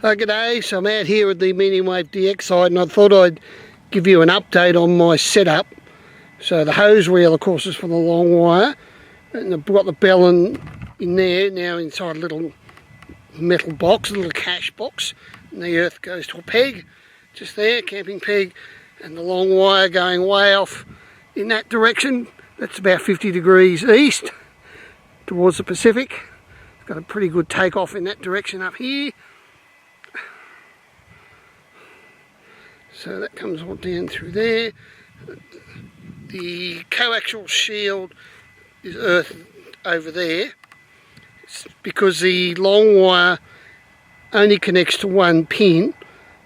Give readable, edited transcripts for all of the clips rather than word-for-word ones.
G'day, so I'm out here at the Medium Wave DX side and I thought I'd give you an update on my setup. So the hose reel of course is for the long wire, and I've got the bellon in there now inside a little metal box, a little cash box, and the earth goes to a peg just there, camping peg, and the long wire going way off in that direction. That's about 50 degrees east towards the Pacific. It's got a pretty good takeoff in that direction up here. So that comes all down through there. The coaxial shield is earth over there. It's because the long wire only connects to one pin,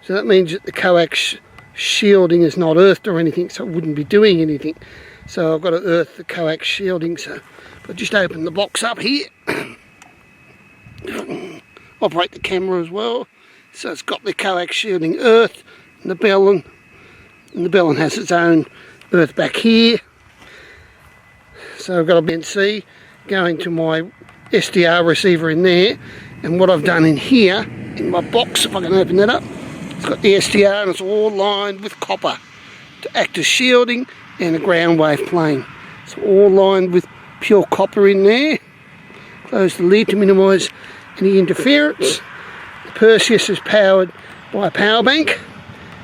so that means that the coax shielding is not earthed or anything, so it wouldn't be doing anything. So I've got to earth the coax shielding. So I'll just open the box up here. Operate the camera as well. So it's got the coax shielding earth and the bellon has its own earth back here. So I've got a BNC going to my SDR receiver in there, and what I've done in here in my box, if I can open that up, it's got the SDR and it's all lined with copper to act as shielding and a ground wave plane. It's all lined with pure copper in there. Close the lid to minimise any interference. The Perseus is powered by a power bank,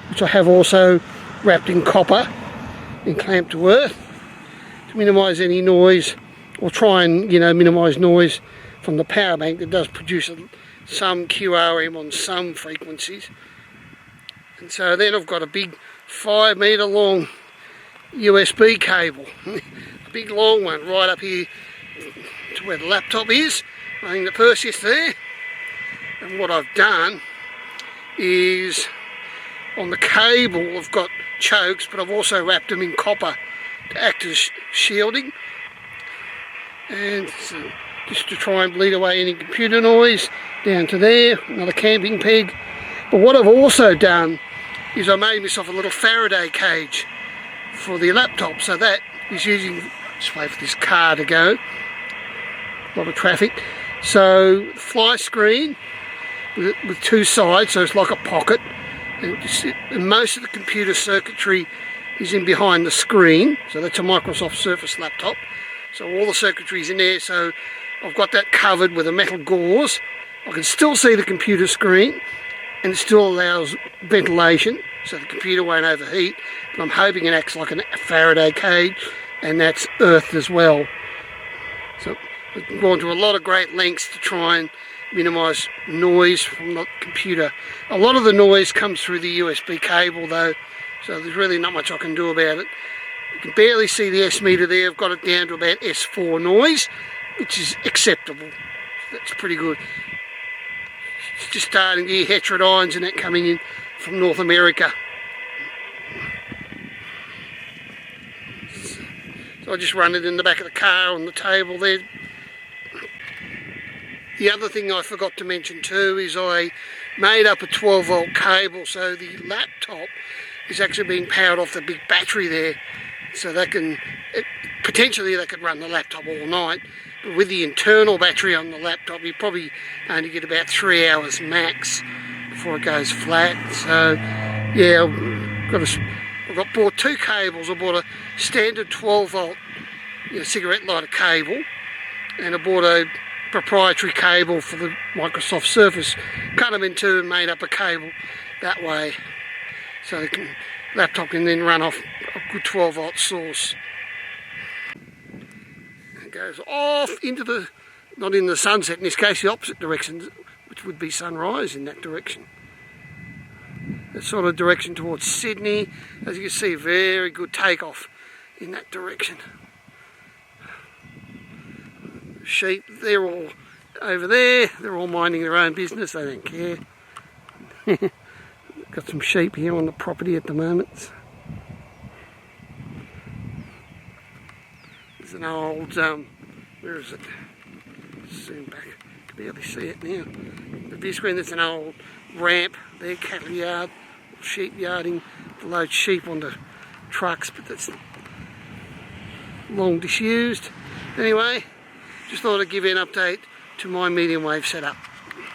which I have also wrapped in copper and clamped to earth to minimise any noise, or try and minimise noise from the power bank that does produce some QRM on some frequencies. And so then I've got a big 5 metre long USB cable, a big long one right up here to where the laptop is, running the Perseus there. And what I've done is on the cable I've got chokes, but I've also wrapped them in copper to act as shielding, and so just to try and bleed away any computer noise. Down to there, another camping peg. But what I've also done is I made myself a little Faraday cage for the laptop, so that is using, just wait for this car to go, a lot of traffic. So fly screen with two sides, so it's like a pocket, and most of the computer circuitry is in behind the screen. So that's a Microsoft Surface laptop, so all the circuitry is in there. So I've got that covered with a metal gauze. I can still see the computer screen, and it still allows ventilation so the computer won't overheat, but I'm hoping it acts like a Faraday cage, and that's earthed as well. So I've gone to a lot of great lengths to try and minimise noise from the computer. A lot of the noise comes through the USB cable though, so there's really not much I can do about it. You can barely see the S meter there. I've got it down to about S4 noise, which is acceptable. That's pretty good. It's just starting to hear heterodynes and that coming in from North America. So I just run it in the back of the car on the table there. The other thing I forgot to mention too is I made up a 12 volt cable, so the laptop is actually being powered off the big battery there, so that can, potentially that could run the laptop all night, but with the internal battery on the laptop you probably only get about 3 hours max before it goes flat. So yeah, I've bought two cables. I bought a standard 12 volt cigarette lighter cable, and I bought a proprietary cable for the Microsoft Surface, cut them in two and made up a cable that way, so the laptop can then run off a good 12 volt source. It goes off into the, not in the sunset, in this case the opposite direction, which would be sunrise in that direction. That sort of direction towards Sydney. As you can see, very good takeoff in that direction. Sheep, they're all over there, they're all minding their own business, they don't care. Got some sheep here on the property at the moment. There's an old, where is it? Zoom back, I can barely see it now. The view screen, there's an old ramp there, cattle yard, sheep yarding to load sheep onto trucks, but that's long disused. Anyway, just thought I'd give you an update to my medium wave setup.